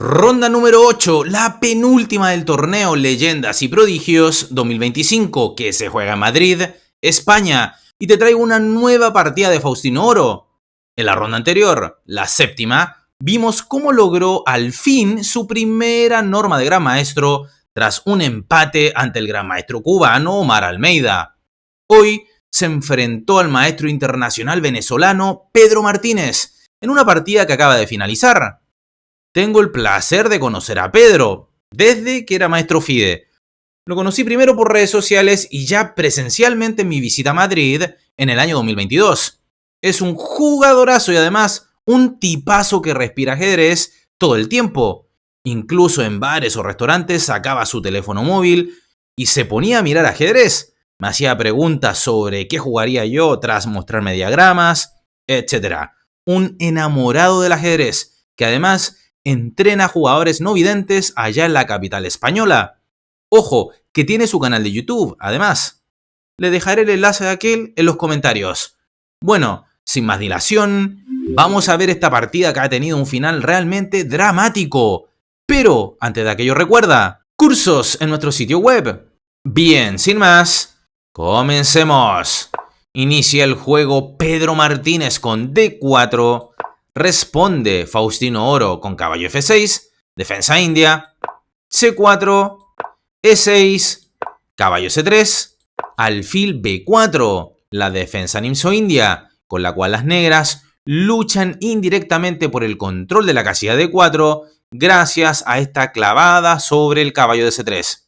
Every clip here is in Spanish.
Ronda número 8, la penúltima del torneo Leyendas y Prodigios 2025, que se juega en Madrid, España, y te traigo una nueva partida de Faustino Oro. En la ronda anterior, la séptima, vimos cómo logró al fin su primera norma de Gran Maestro tras un empate ante el Gran Maestro cubano Omar Almeida. Hoy se enfrentó al maestro internacional venezolano Pedro Martínez en una partida que acaba de finalizar. Tengo el placer de conocer a Pedro desde que era maestro FIDE. Lo conocí primero por redes sociales y ya presencialmente en mi visita a Madrid en el año 2022. Es un jugadorazo y además un tipazo que respira ajedrez todo el tiempo. Incluso en bares o restaurantes sacaba su teléfono móvil y se ponía a mirar ajedrez. Me hacía preguntas sobre qué jugaría yo tras mostrarme diagramas, etc. Un enamorado del ajedrez que además entrena jugadores no videntes allá en la capital española. Ojo, que tiene su canal de YouTube, además. Le dejaré el enlace de aquel en los comentarios. Bueno, sin más dilación, vamos a ver esta partida que ha tenido un final realmente dramático. Pero, antes de aquello recuerda, cursos en nuestro sitio web. Bien, sin más, comencemos. Inicia el juego Pedro Martínez con D4. Responde Faustino Oro con caballo F6, defensa india, C4, E6, caballo C3, alfil B4, la defensa nimso-india, con la cual las negras luchan indirectamente por el control de la casilla D4 gracias a esta clavada sobre el caballo de C3.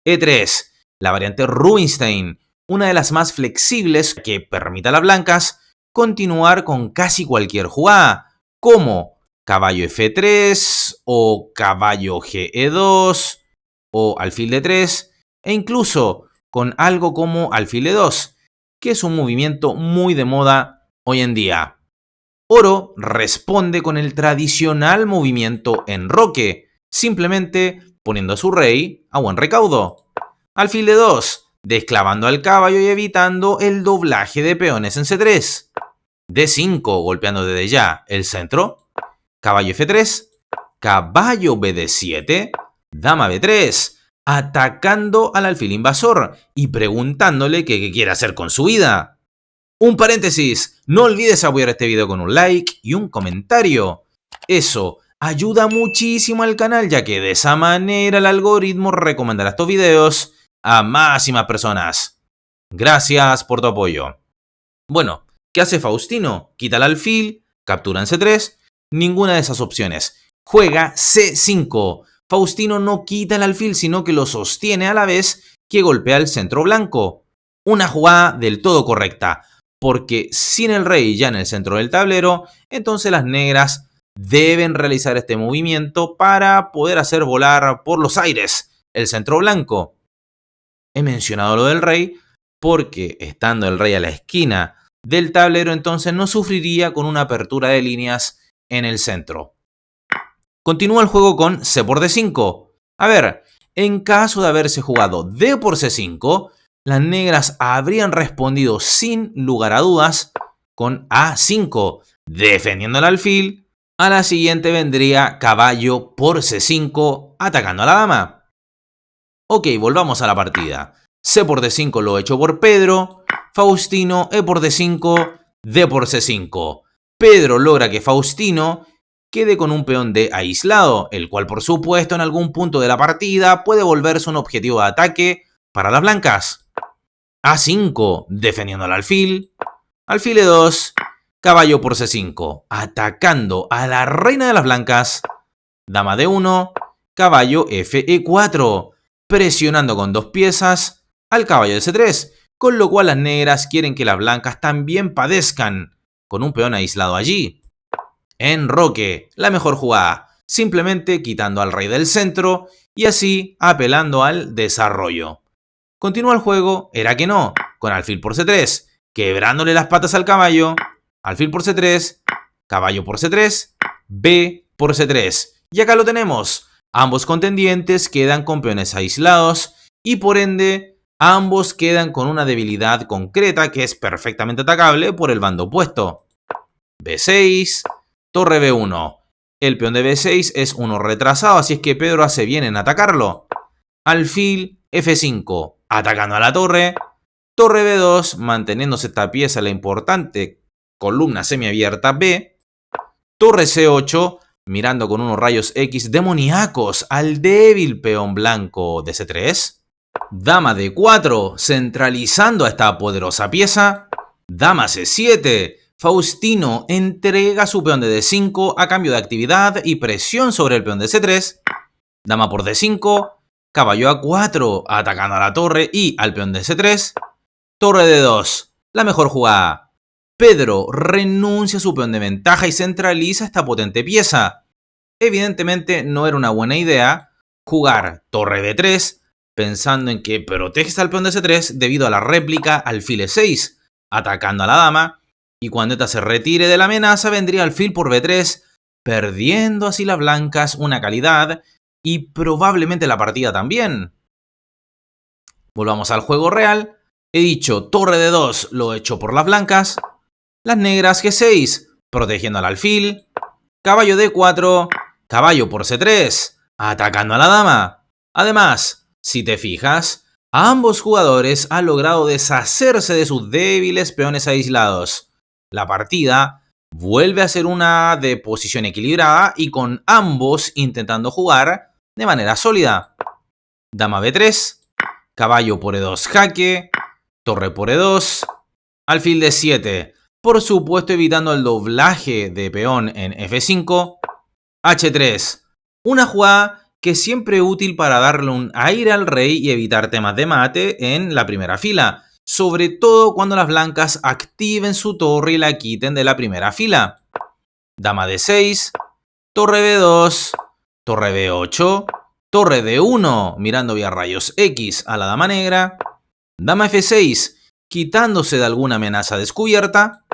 E3, la variante Rubinstein, una de las más flexibles que permite a las blancas continuar con casi cualquier jugada, como caballo F3 o caballo GE2 o alfil D3 e incluso con algo como alfil E2, que es un movimiento muy de moda hoy en día. Oro responde con el tradicional movimiento enroque, simplemente poniendo a su rey a buen recaudo. Alfil D2, desclavando al caballo y evitando el doblaje de peones en C3. D5, golpeando desde ya el centro. Caballo F3. Caballo BD7. Dama B3. Atacando al alfil invasor y preguntándole qué quiere hacer con su vida. Un paréntesis, no olvides apoyar este video con un like y un comentario. Eso ayuda muchísimo al canal, ya que de esa manera el algoritmo recomendará estos videos a más y más personas. Gracias por tu apoyo. Bueno, ¿qué hace Faustino? Quita el alfil, captura en C3, ninguna de esas opciones. Juega C5. Faustino no quita el alfil, sino que lo sostiene a la vez que golpea el centro blanco. Una jugada del todo correcta, porque sin el rey ya en el centro del tablero, entonces las negras deben realizar este movimiento para poder hacer volar por los aires el centro blanco. He mencionado lo del rey porque estando el rey a la esquina del tablero, entonces no sufriría con una apertura de líneas en el centro. Continúa el juego con C por D5. A ver, en caso de haberse jugado D por C5, las negras habrían respondido sin lugar a dudas con A5, defendiendo el alfil. A la siguiente vendría caballo por C5, atacando a la dama. Ok, volvamos a la partida. C por D5 lo hecho por Pedro. Faustino, E por D5, D por C5. Pedro logra que Faustino quede con un peón D aislado, el cual por supuesto en algún punto de la partida puede volverse un objetivo de ataque para las blancas. A5, defendiendo al alfil. Alfil E2, caballo por C5, atacando a la reina de las blancas. Dama D1, caballo FE4, presionando con dos piezas al caballo de C3, con lo cual las negras quieren que las blancas también padezcan, con un peón aislado allí. Enroque, la mejor jugada, simplemente quitando al rey del centro y así apelando al desarrollo. Continúa el juego, era que no, con alfil por C3, quebrándole las patas al caballo, alfil por C3, caballo por C3, B por C3. Y acá lo tenemos. Ambos contendientes quedan con peones aislados y por ende ambos quedan con una debilidad concreta que es perfectamente atacable por el bando opuesto. B6, torre B1. El peón de B6 es uno retrasado, así es que Pedro hace bien en atacarlo. Alfil F5, atacando a la torre. Torre B2, manteniéndose esta pieza la importante columna semiabierta B. Torre C8, mirando con unos rayos X demoníacos al débil peón blanco de C3. Dama D4, centralizando a esta poderosa pieza. Dama C7, Faustino entrega su peón de D5 a cambio de actividad y presión sobre el peón de C3. Dama por D5, caballo A4, atacando a la torre y al peón de C3. Torre D2, la mejor jugada. Pedro renuncia a su peón de ventaja y centraliza esta potente pieza. Evidentemente no era una buena idea jugar torre B3 pensando en que proteges al peón de C3 debido a la réplica alfil E6, atacando a la dama, y cuando esta se retire de la amenaza vendría alfil por B3, perdiendo así las blancas una calidad y probablemente la partida también. Volvamos al juego real. He dicho torre D2 lo hecho por las blancas. Las negras G6, protegiendo al alfil. Caballo D4, caballo por C3, atacando a la dama. Además, si te fijas, ambos jugadores han logrado deshacerse de sus débiles peones aislados. La partida vuelve a ser una de posición equilibrada y con ambos intentando jugar de manera sólida. Dama B3, caballo por E2 jaque, torre por E2, alfil D7, por supuesto evitando el doblaje de peón en F5, H3, una jugada que siempre es útil para darle un aire al rey y evitar temas de mate en la primera fila, sobre todo cuando las blancas activen su torre y la quiten de la primera fila. Dama D6, torre B2, torre B8, torre D1, mirando vía rayos X a la dama negra. Dama F6, quitándose de alguna amenaza descubierta.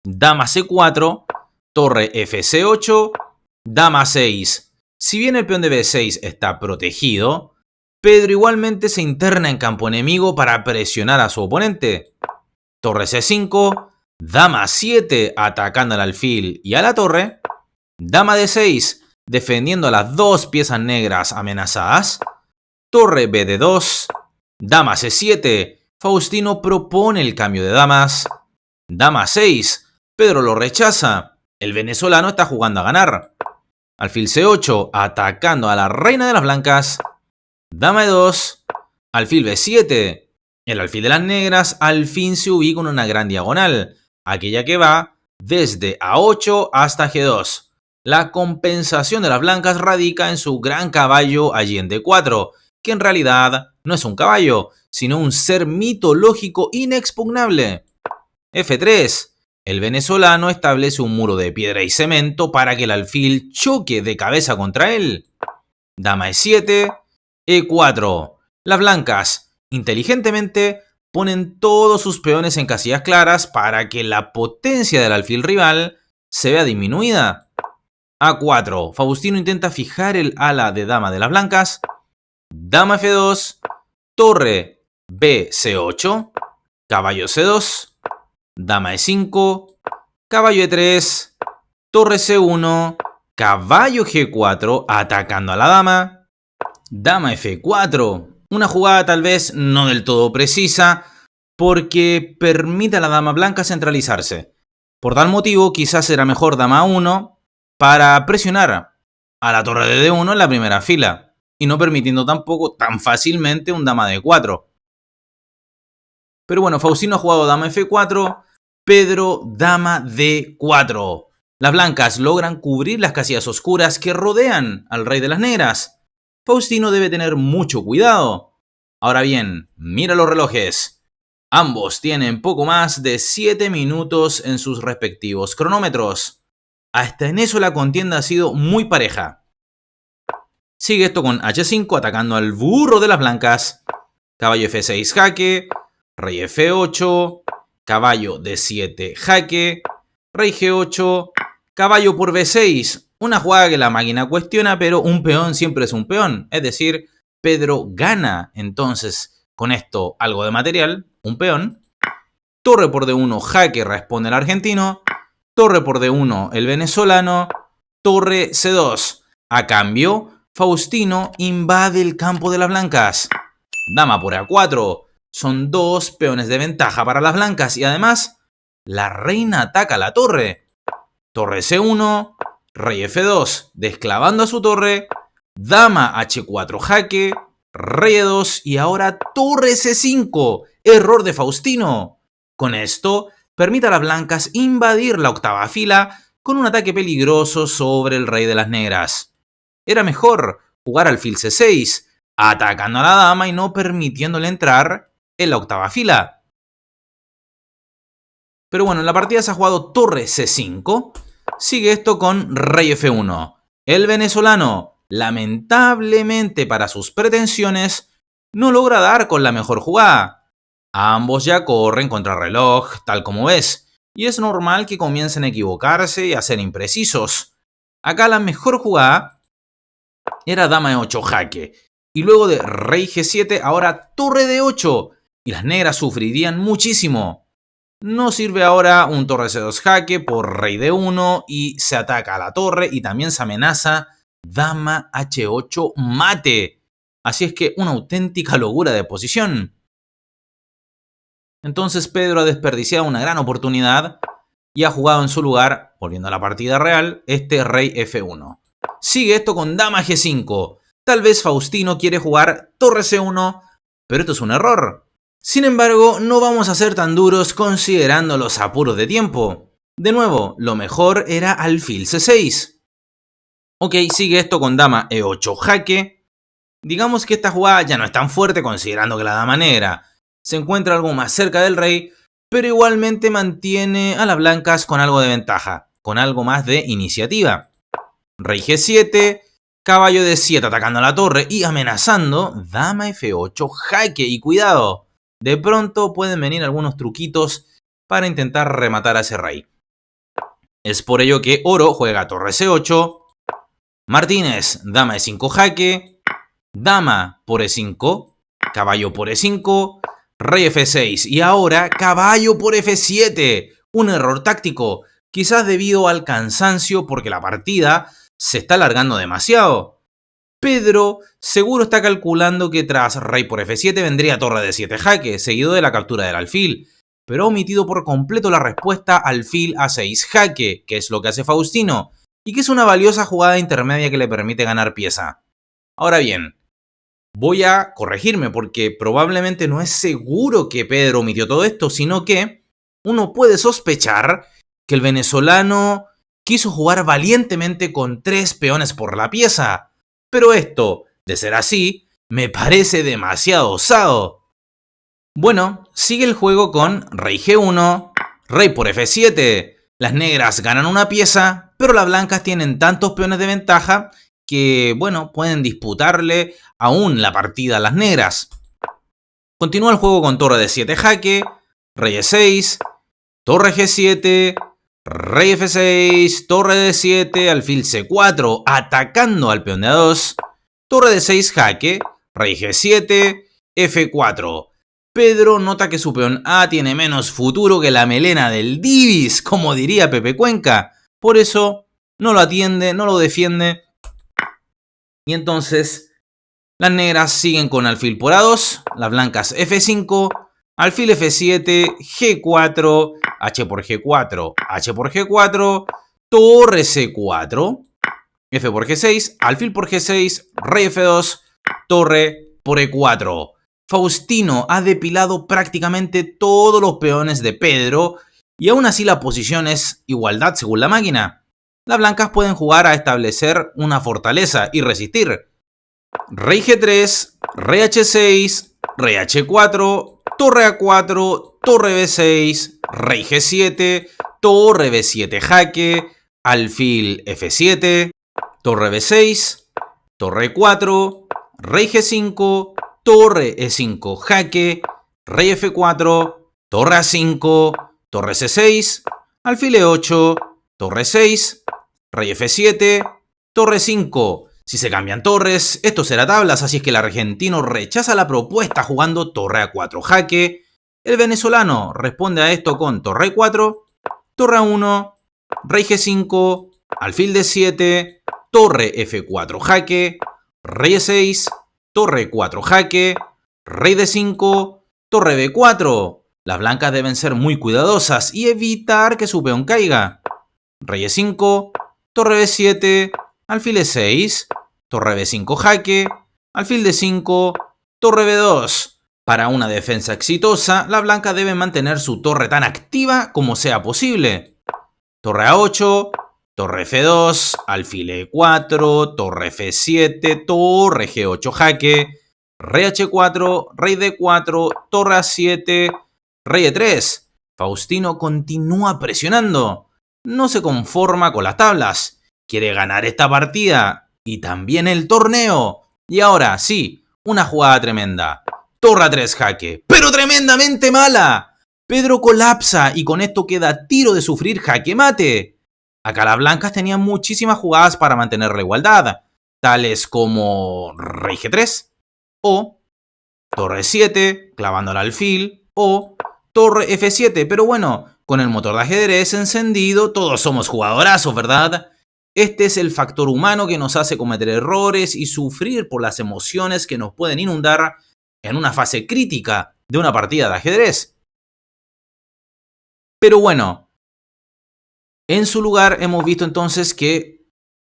Dama C4, torre FC8, dama 6. Si bien el peón de B6 está protegido, Pedro igualmente se interna en campo enemigo para presionar a su oponente. Torre C5, dama 7 atacando al alfil y a la torre. Dama D6 defendiendo a las dos piezas negras amenazadas. Torre BD2, dama C7, Faustino propone el cambio de damas. Dama 6, Pedro lo rechaza. El venezolano está jugando a ganar. Alfil C8, atacando a la reina de las blancas. Dama E2, alfil B7. El alfil de las negras al fin se ubica en una gran diagonal, aquella que va desde A8 hasta G2. La compensación de las blancas radica en su gran caballo allí en D4, que en realidad no es un caballo, sino un ser mitológico inexpugnable. F3. El venezolano establece un muro de piedra y cemento para que el alfil choque de cabeza contra él. Dama E7, E4. Las blancas, inteligentemente, ponen todos sus peones en casillas claras para que la potencia del alfil rival se vea disminuida. A4. Faustino intenta fijar el ala de dama de las blancas. Dama F2, torre BC8, caballo C2. Dama E5, caballo E3, torre C1, caballo G4 atacando a la dama. Dama F4, una jugada tal vez no del todo precisa porque permite a la dama blanca centralizarse. Por tal motivo quizás será mejor dama A1 para presionar a la torre de D1 en la primera fila y no permitiendo tampoco tan fácilmente un dama D4. Pero bueno, Faustino ha jugado dama F4, Pedro dama D4. Las blancas logran cubrir las casillas oscuras que rodean al rey de las negras. Faustino debe tener mucho cuidado. Ahora bien, mira los relojes. Ambos tienen poco más de 7 minutos en sus respectivos cronómetros. Hasta en eso la contienda ha sido muy pareja. Sigue esto con H5 atacando al burro de las blancas. Caballo F6 jaque. Rey F8, caballo D7 jaque, rey G8, caballo por B6. Una jugada que la máquina cuestiona, pero un peón siempre es un peón. Es decir, Pedro gana entonces con esto algo de material, un peón. Torre por D1 jaque responde el argentino. Torre por D1 el venezolano. torre C2. A cambio, Faustino invade el campo de las blancas. Dama por A4. Son 2 peones de ventaja para las blancas y además la reina ataca la torre. Torre C1, rey F2, desclavando a su torre. Dama H4 jaque, rey E2 y ahora torre C5. Error de Faustino. Con esto, permite a las blancas invadir la octava fila con un ataque peligroso sobre el rey de las negras. Era mejor jugar alfil C6, atacando a la dama y no permitiéndole entrar en la octava fila. Pero bueno, en la partida se ha jugado torre C5. Sigue esto con rey F1. El venezolano, lamentablemente para sus pretensiones, no logra dar con la mejor jugada. Ambos ya corren contra reloj, tal como ves, y es normal que comiencen a equivocarse y a ser imprecisos. Acá la mejor jugada era dama E8 jaque, y luego de rey G7 ahora torre D8, y las negras sufrirían muchísimo. No sirve ahora un torre C2 jaque por rey D1 y se ataca a la torre y también se amenaza dama H8 mate. Así es que una auténtica locura de posición. Entonces Pedro ha desperdiciado una gran oportunidad y ha jugado en su lugar, volviendo a la partida real, este rey F1. Sigue esto con dama G5. Tal vez Faustino quiere jugar torre C1, pero esto es un error. Sin embargo, no vamos a ser tan duros considerando los apuros de tiempo. De nuevo, lo mejor era alfil C6. Ok, sigue esto con dama E8 jaque. Digamos que esta jugada ya no es tan fuerte considerando que la dama negra se encuentra algo más cerca del rey, pero igualmente mantiene a las blancas con algo de ventaja, con algo más de iniciativa. Rey G7, caballo D7 atacando a la torre y amenazando dama F8 jaque. Y cuidado, de pronto pueden venir algunos truquitos para intentar rematar a ese rey. Es por ello que Oro juega torre C8, Martínez dama E5 jaque, dama por E5, caballo por E5, rey F6 y ahora caballo por F7. Un error táctico, quizás debido al cansancio porque la partida se está alargando demasiado. Pedro seguro está calculando que tras rey por F7 vendría torre D7 jaque, seguido de la captura del alfil, pero ha omitido por completo la respuesta alfil A6 jaque, que es lo que hace Faustino, y que es una valiosa jugada intermedia que le permite ganar pieza. Ahora bien, voy a corregirme porque probablemente no es seguro que Pedro omitió todo esto, sino que uno puede sospechar que el venezolano quiso jugar valientemente con 3 peones por la pieza. Pero esto, de ser así, me parece demasiado osado. Bueno, sigue el juego con rey G1, rey por F7. Las negras ganan una pieza, pero las blancas tienen tantos peones de ventaja que, bueno, pueden disputarle aún la partida a las negras. Continúa el juego con torre D7 jaque, rey E6, torre G7, rey F6, torre D7, alfil C4, atacando al peón de A2, torre D6 jaque, rey G7, F4. Pedro nota que su peón A tiene menos futuro que la melena del Divis, como diría Pepe Cuenca. Por eso no lo atiende, no lo defiende. Y entonces las negras siguen con alfil por A2, las blancas F5, alfil F7, G4, H por G4, H por G4, torre C4, F por G6, alfil por G6, rey F2, torre por E4. Faustino ha depilado prácticamente todos los peones de Pedro y aún así la posición es igualdad según la máquina. Las blancas pueden jugar a establecer una fortaleza y resistir. Rey G3, rey H6, rey H4, torre A4, torre B6, rey G7, torre B7 jaque, alfil F7, torre B6, torre E4, rey G5, torre E5 jaque, rey F4, torre A5, torre C6, alfil E8, torre 6, rey F7, torre 5. Si se cambian torres, esto será tablas, así es que el argentino rechaza la propuesta jugando torre A4 jaque. El venezolano responde a esto con torre E4, torre A1, rey G5, alfil D7, torre F4 jaque, rey E6, torre 4 jaque, rey D5, torre B4. Las blancas deben ser muy cuidadosas y evitar que su peón caiga. Rey E5, torre B7, alfil E6, torre B5 jaque, alfil D5, torre B2. Para una defensa exitosa, la blanca debe mantener su torre tan activa como sea posible. Torre A8, torre F2, alfil E4, torre F7, torre G8 jaque, rey H4, rey D4, torre A7, rey E3. Faustino continúa presionando. No se conforma con las tablas. Quiere ganar esta partida y también el torneo. Y ahora sí, una jugada tremenda. Torre A3 jaque, pero tremendamente mala. Pedro colapsa y con esto queda a tiro de sufrir jaque mate. Acá las blancas tenían muchísimas jugadas para mantener la igualdad, tales como rey G3 o torre 7 clavando el alfil o torre F7, pero bueno, con el motor de ajedrez encendido todos somos jugadorazos, ¿verdad? Este es el factor humano que nos hace cometer errores y sufrir por las emociones que nos pueden inundar en una fase crítica de una partida de ajedrez. Pero bueno, en su lugar hemos visto entonces que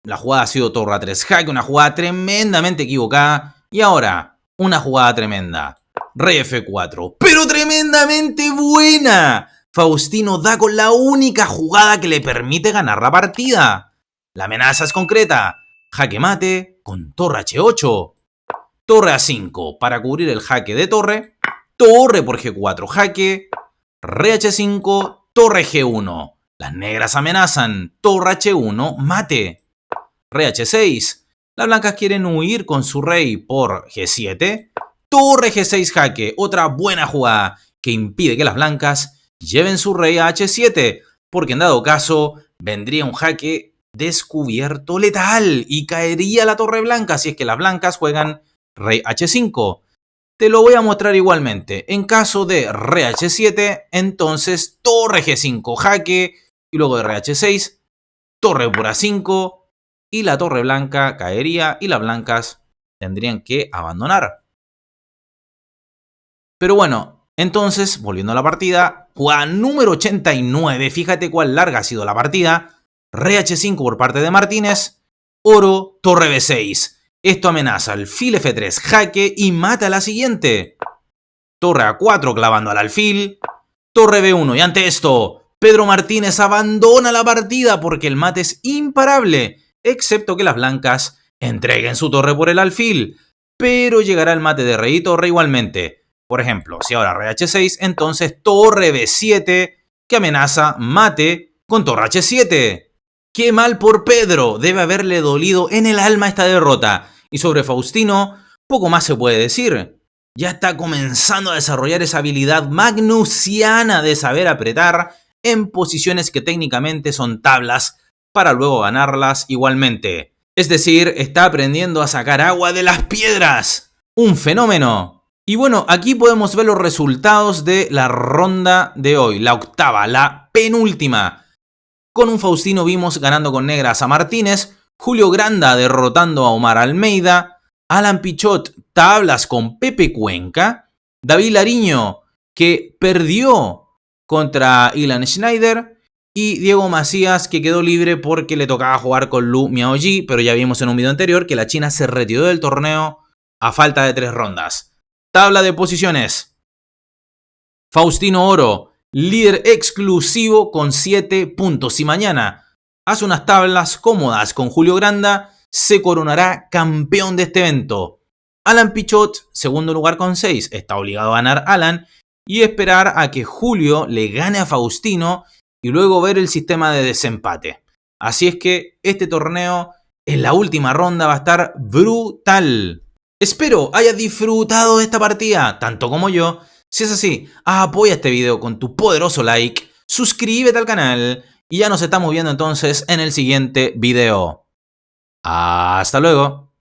la jugada ha sido torre A3 jaque, una jugada tremendamente equivocada. Y ahora, una jugada tremenda. Rey F4, pero tremendamente buena. Faustino da con la única jugada que le permite ganar la partida. La amenaza es concreta. Jaque mate con torre H8. Torre A5 para cubrir el jaque de torre. Torre por G4 jaque. Rey H5, torre G1. Las negras amenazan. Torre H1, mate. Rey H6. Las blancas quieren huir con su rey por G7. Torre G6 jaque. Otra buena jugada que impide que las blancas lleven su rey a H7. Porque en dado caso vendría un jaque descubierto letal y caería la torre blanca si es que las blancas juegan rey H5. Te lo voy a mostrar igualmente. En caso de rey H7, entonces torre G5 jaque y luego de rey H6, torre por A5 y la torre blanca caería y las blancas tendrían que abandonar. Pero bueno, entonces, volviendo a la partida, jugada número 89, fíjate cuál larga ha sido la partida. Rey H5 por parte de Martínez, oro, torre B6. Esto amenaza alfil F3 jaque y mata a la siguiente. Torre A4 clavando al alfil. Torre B1 y ante esto, Pedro Martínez abandona la partida porque el mate es imparable, excepto que las blancas entreguen su torre por el alfil. Pero llegará el mate de rey y torre igualmente. Por ejemplo, si ahora rey H6, entonces torre B7 que amenaza mate con torre H7. ¡Qué mal por Pedro! Debe haberle dolido en el alma esta derrota. Y sobre Faustino, poco más se puede decir. Ya está comenzando a desarrollar esa habilidad magnusiana de saber apretar en posiciones que técnicamente son tablas para luego ganarlas igualmente. Es decir, está aprendiendo a sacar agua de las piedras. ¡Un fenómeno! Y bueno, aquí podemos ver los resultados de la ronda de hoy, la octava, la penúltima. Con un Faustino vimos ganando con negras a Martínez, Julio Granda derrotando a Omar Almeida, Alan Pichot tablas con Pepe Cuenca, David Lariño que perdió contra Ilan Schneider y Diego Macías que quedó libre porque le tocaba jugar con Lu Miaoji, pero ya vimos en un video anterior que la China se retiró del torneo a falta de 3 rondas. Tabla de posiciones. Faustino Oro, líder exclusivo con 7 puntos. Y mañana hace unas tablas cómodas con Julio Granda, se coronará campeón de este evento. Alan Pichot, segundo lugar con 6. Está obligado a ganar Alan y esperar a que Julio le gane a Faustino y luego ver el sistema de desempate. Así es que este torneo en la última ronda va a estar brutal. Espero hayas disfrutado de esta partida, tanto como yo. Si es así, apoya este video con tu poderoso like, suscríbete al canal y ya nos estamos viendo entonces en el siguiente video. ¡Hasta luego!